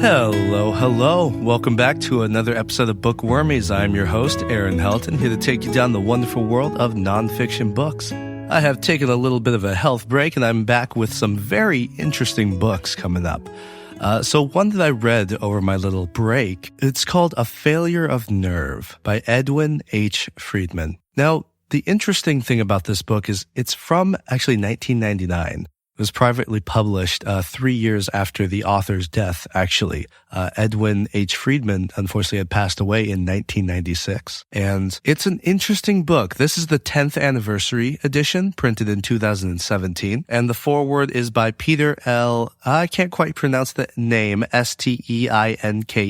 Hello, hello. Welcome back to another episode of Book Wormies. I'm your host, Aaron Helton, here to take you down the wonderful world of nonfiction books. I have taken a little bit of a health break, and I'm back with some very interesting books coming up. So one that I read over my little break, it's called A Failure of Nerve by Edwin H. Friedman. Now, the interesting thing about this book is it's from actually 1999. It was privately published 3 years after the author's death, actually. Edwin H. Friedman, unfortunately, had passed away in 1996. And it's an interesting book. This is the 10th anniversary edition, printed in 2017. And the foreword is by Peter L. I can't quite pronounce the name, Steinke.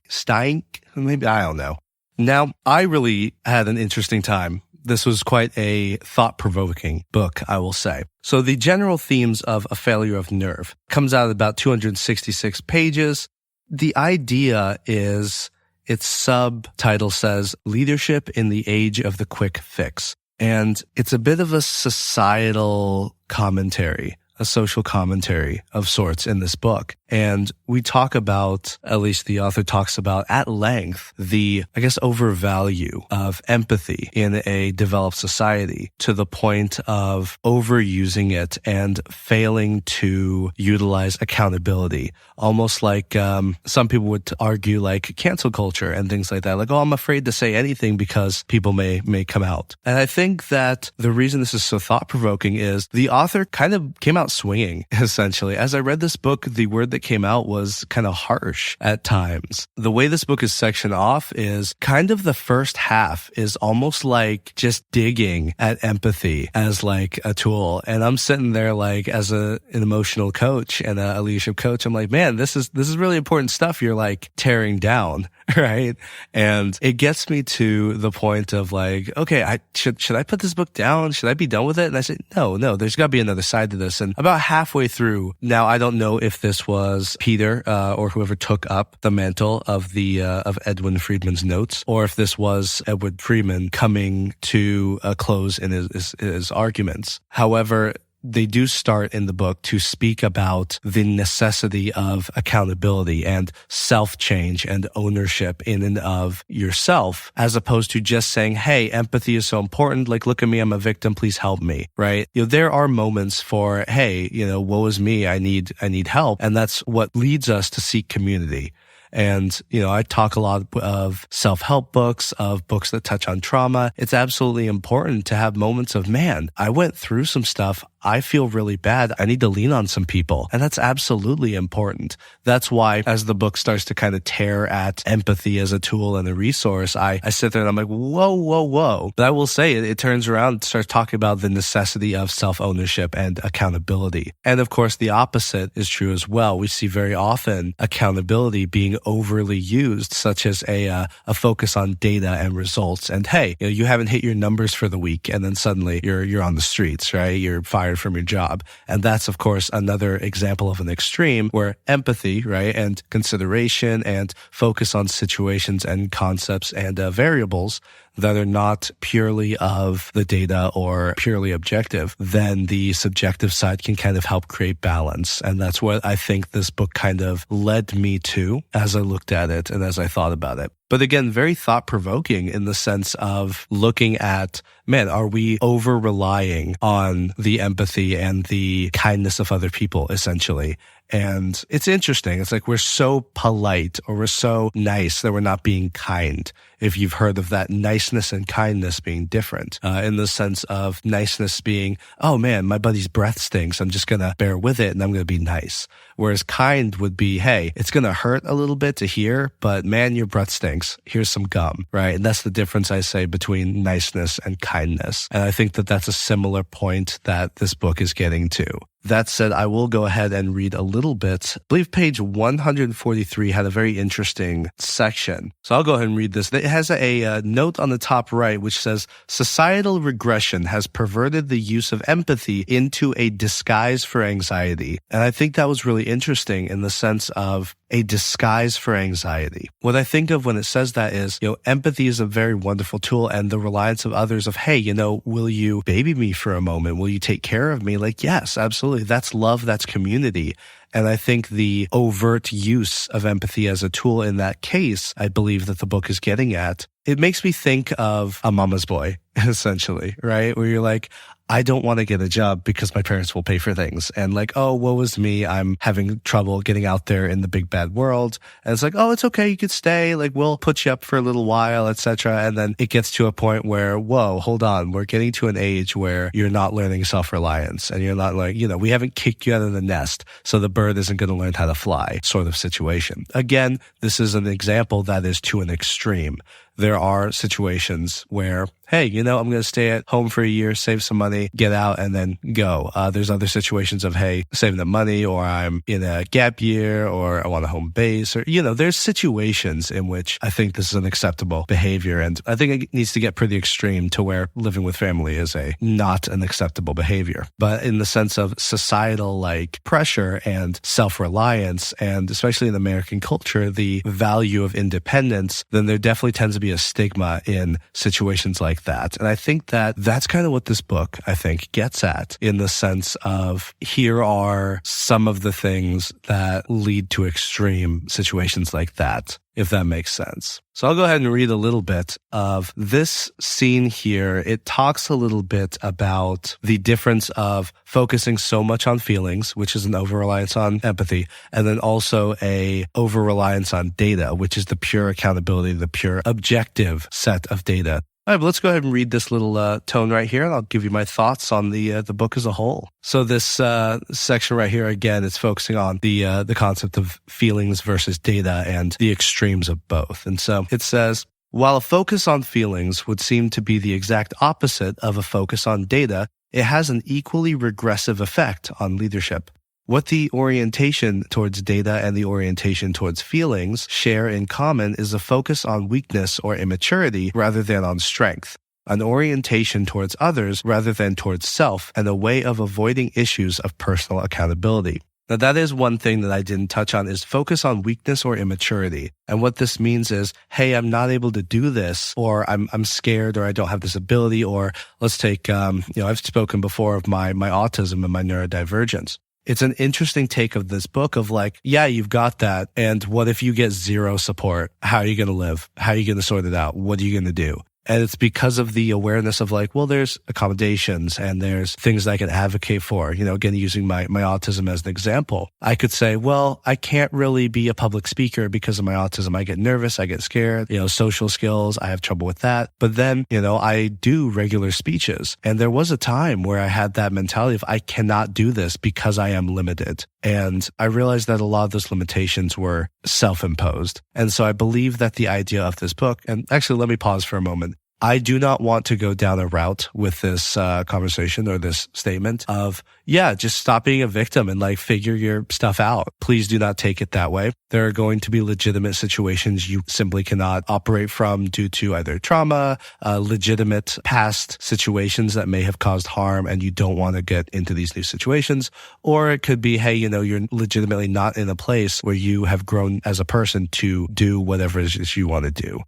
Steinke? Maybe, I don't know. Now, I really had an interesting time. This was quite a thought-provoking book, I will say. So the general themes of A Failure of Nerve comes out at about 266 pages. The idea is, its subtitle says, Leadership in the Age of the Quick Fix. And it's a bit of a societal commentary, a social commentary of sorts in this book. And we talk about, at least the author talks about at length, the, overvalue of empathy in a developed society to the point of overusing it and failing to utilize accountability. Almost like some people would argue like cancel culture and things like that. Like, I'm afraid to say anything because people may come out. And I think that the reason this is so thought-provoking is the author kind of came out swinging, essentially. As I read this book, the word that came out was kind of harsh at times. The way this book is sectioned off is kind of the first half is almost like just digging at empathy as like a tool. And I'm sitting there like as an emotional coach and a leadership coach. I'm like, man, this is really important stuff you're like tearing down, right? And it gets me to the point of like, okay, should I put this book down? Should I be done with it? And I said, no, there's got to be another side to this. And about halfway through, now I don't know if this was Peter or whoever took up the mantle of of Edwin Friedman's notes, or if this was Edwin Friedman coming to a close in his arguments. However, they do start in the book to speak about the necessity of accountability and self-change and ownership in and of yourself, as opposed to just saying, hey, empathy is so important. Like, look at me, I'm a victim, please help me, right? There are moments for, hey, woe is me, I need help. And that's what leads us to seek community. And, I talk a lot of self-help books, of books that touch on trauma. It's absolutely important to have moments of, man, I went through some stuff. I feel really bad. I need to lean on some people. And that's absolutely important. That's why as the book starts to kind of tear at empathy as a tool and a resource, I sit there and I'm like, whoa. But I will say it turns around and starts talking about the necessity of self-ownership and accountability. And of course, the opposite is true as well. We see very often accountability being overly used, such as a focus on data and results. And hey, you haven't hit your numbers for the week, and then suddenly you're on the streets, right? You're fired from your job. And that's, of course, another example of an extreme where empathy, right, and consideration and focus on situations and concepts and variables that are not purely of the data or purely objective, then the subjective side can kind of help create balance. And that's what I think this book kind of led me to as I looked at it and as I thought about it. But again, very thought-provoking in the sense of looking at, man, are we over-relying on the empathy and the kindness of other people, essentially? And it's interesting. It's like we're so polite or we're so nice that we're not being kind. If you've heard of that, niceness and kindness being different, in the sense of niceness being, oh man, my buddy's breath stinks. I'm just going to bear with it and I'm going to be nice. Whereas kind would be, hey, it's going to hurt a little bit to hear, but man, your breath stinks. Here's some gum, right? And that's the difference, I say, between niceness and kindness. And I think that that's a similar point that this book is getting to. That said, I will go ahead and read a little bit. I believe page 143 had a very interesting section. So I'll go ahead and read this. It has a note on the top right which says, societal regression has perverted the use of empathy into a disguise for anxiety. And I think that was really interesting in the sense of a disguise for anxiety. What I think of when it says that is, empathy is a very wonderful tool, and the reliance of others of, hey, will you baby me for a moment? Will you take care of me? Like, yes, absolutely. That's love. That's community. And I think the overt use of empathy as a tool in that case, I believe that the book is getting at, it makes me think of a mama's boy, essentially, right? Where you're like, I don't want to get a job because my parents will pay for things. And like, oh, woe is me. I'm having trouble getting out there in the big bad world. And it's like, oh, it's okay. You could stay. Like, we'll put you up for a little while, etc. And then it gets to a point where, whoa, hold on. We're getting to an age where you're not learning self-reliance and you're not like, we haven't kicked you out of the nest. So the bird isn't going to learn how to fly sort of situation. Again, this is an example that is to an extreme. There are situations where, hey, I'm going to stay at home for a year, save some money, get out, and then go. There's other situations of, hey, saving up money, or I'm in a gap year, or I want a home base, or, there's situations in which I think this is an acceptable behavior. And I think it needs to get pretty extreme to where living with family is not an acceptable behavior. But in the sense of societal pressure and self-reliance, and especially in American culture, the value of independence, then there definitely tends to be a stigma in situations like that. And I think that that's kind of what this book, I think, gets at, in the sense of here are some of the things that lead to extreme situations like that, if that makes sense. So I'll go ahead and read a little bit of this scene here. It talks a little bit about the difference of focusing so much on feelings, which is an over-reliance on empathy, and then also a over-reliance on data, which is the pure accountability, the pure objective set of data. All right, but let's go ahead and read this little tone right here, and I'll give you my thoughts on the book as a whole. So this section right here, again, it's focusing on the concept of feelings versus data and the extremes of both. And so it says, while a focus on feelings would seem to be the exact opposite of a focus on data, it has an equally regressive effect on leadership. What the orientation towards data and the orientation towards feelings share in common is a focus on weakness or immaturity rather than on strength, an orientation towards others rather than towards self, and a way of avoiding issues of personal accountability. Now, that is one thing that I didn't touch on, is focus on weakness or immaturity. And what this means is, hey, I'm not able to do this, or I'm scared, or I don't have this ability, or let's take, I've spoken before of my autism and my neurodivergence. It's an interesting take of this book of yeah, you've got that. And what if you get zero support? How are you going to live? How are you going to sort it out? What are you going to do? And it's because of the awareness of there's accommodations and there's things that I can advocate for. Again, using my autism as an example, I could say, well, I can't really be a public speaker because of my autism. I get nervous. I get scared, social skills. I have trouble with that. But then, I do regular speeches. And there was a time where I had that mentality of I cannot do this because I am limited. And I realized that a lot of those limitations were self-imposed. And so I believe that the idea of this book, and actually let me pause for a moment. I do not want to go down a route with this conversation or this statement of, just stop being a victim and figure your stuff out. Please do not take it that way. There are going to be legitimate situations you simply cannot operate from due to either trauma, legitimate past situations that may have caused harm, and you don't want to get into these new situations. Or it could be, hey, you're legitimately not in a place where you have grown as a person to do whatever it is you want to do.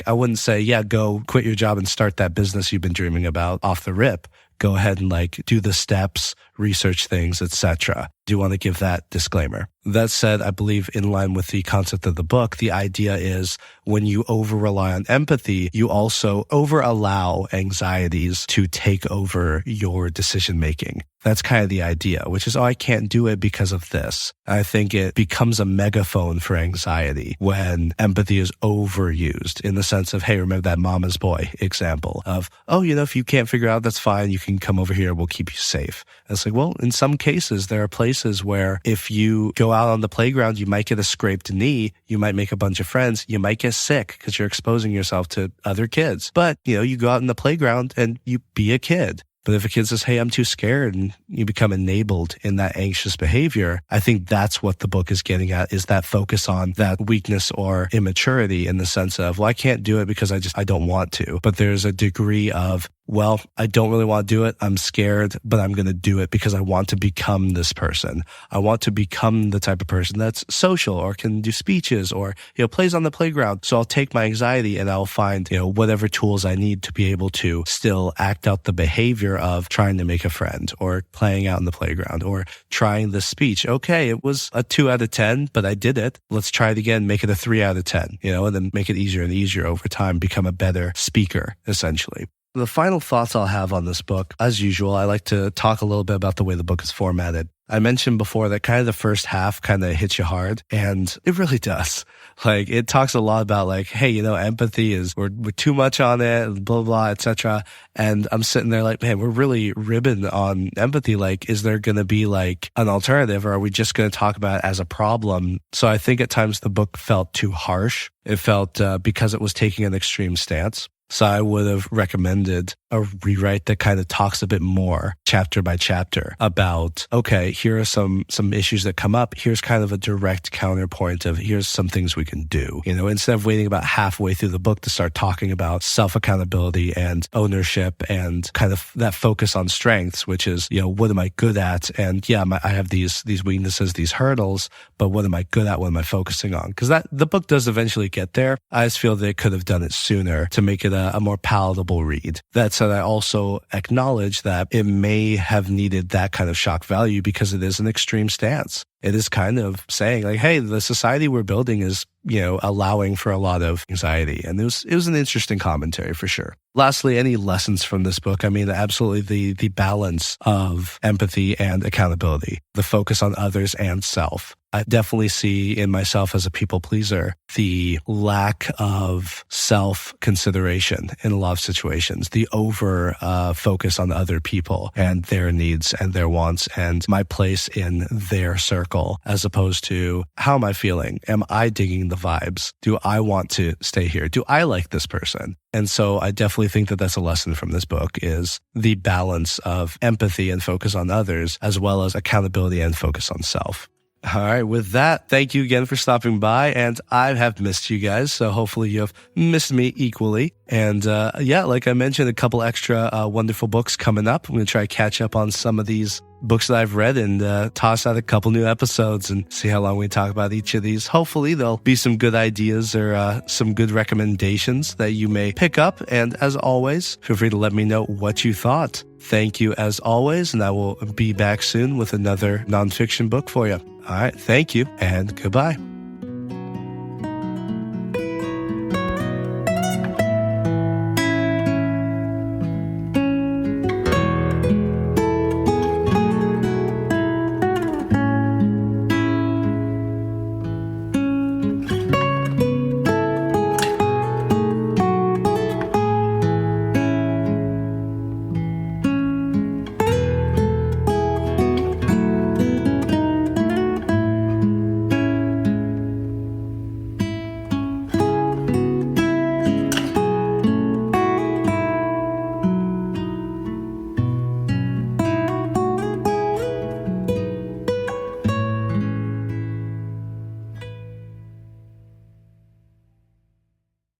I wouldn't say, go quit your job and start that business you've been dreaming about off the rip. Go ahead and do the steps, research things, etc. Do want to give that disclaimer. That said, I believe in line with the concept of the book, the idea is when you over-rely on empathy, you also over-allow anxieties to take over your decision-making. That's kind of the idea, which is, I can't do it because of this. I think it becomes a megaphone for anxiety when empathy is overused in the sense of, hey, remember that mama's boy example of, if you can't figure out, that's fine. You can come over here. We'll keep you safe. And it's well, in some cases, there are places where if you go out on the playground, you might get a scraped knee. You might make a bunch of friends. You might get sick because you're exposing yourself to other kids. But, you go out in the playground and you be a kid. But if a kid says, hey, I'm too scared, and you become enabled in that anxious behavior, I think that's what the book is getting at, is that focus on that weakness or immaturity in the sense of, I can't do it because I don't want to. But there's a degree of well, I don't really want to do it. I'm scared, but I'm going to do it because I want to become this person. I want to become the type of person that's social or can do speeches or, plays on the playground. So I'll take my anxiety and I'll find, whatever tools I need to be able to still act out the behavior of trying to make a friend or playing out in the playground or trying the speech. Okay, it was a 2 out of 10, but I did it. Let's try it again, make it a 3 out of 10, and then make it easier and easier over time, become a better speaker, essentially. The final thoughts I'll have on this book, as usual, I like to talk a little bit about the way the book is formatted. I mentioned before that kind of the first half kind of hits you hard, and it really does. Like, it talks a lot about like, hey, empathy is, we're too much on it, blah, blah, etc. And I'm sitting there like, man, we're really ribbing on empathy. Like, is there going to be like an alternative, or are we just going to talk about it as a problem? So I think at times the book felt too harsh. It felt because it was taking an extreme stance. So I would have recommended a rewrite that kind of talks a bit more chapter by chapter about, okay, here are some issues that come up. Here's kind of a direct counterpoint of here's some things we can do, instead of waiting about halfway through the book to start talking about self-accountability and ownership and kind of that focus on strengths, which is, what am I good at? And yeah, I have these weaknesses, these hurdles, but what am I good at? What am I focusing on? Because the book does eventually get there. I just feel they could have done it sooner to make it a more palatable read. That said, I also acknowledge that it may have needed that kind of shock value because it is an extreme stance. It is kind of saying like, hey, the society we're building is, allowing for a lot of anxiety. And it was an interesting commentary for sure. Lastly, any lessons from this book? I mean, absolutely the balance of empathy and accountability, the focus on others and self. I definitely see in myself as a people pleaser the lack of self-consideration in a lot of situations, the over focus on other people and their needs and their wants and my place in their circle, as opposed to how am I feeling? Am I digging the vibes? Do I want to stay here? Do I like this person? And so I definitely think that that's a lesson from this book, is the balance of empathy and focus on others, as well as accountability and focus on self. All right. With that, thank you again for stopping by. And I have missed you guys, so hopefully you have missed me equally. And like I mentioned, a couple extra wonderful books coming up. I'm going to try to catch up on some of these books that I've read and toss out a couple new episodes and see how long we talk about each of these. Hopefully there'll be some good ideas or some good recommendations that you may pick up. And as always, feel free to let me know what you thought. Thank you as always, and I will be back soon with another nonfiction book for you. All right. Thank you and goodbye.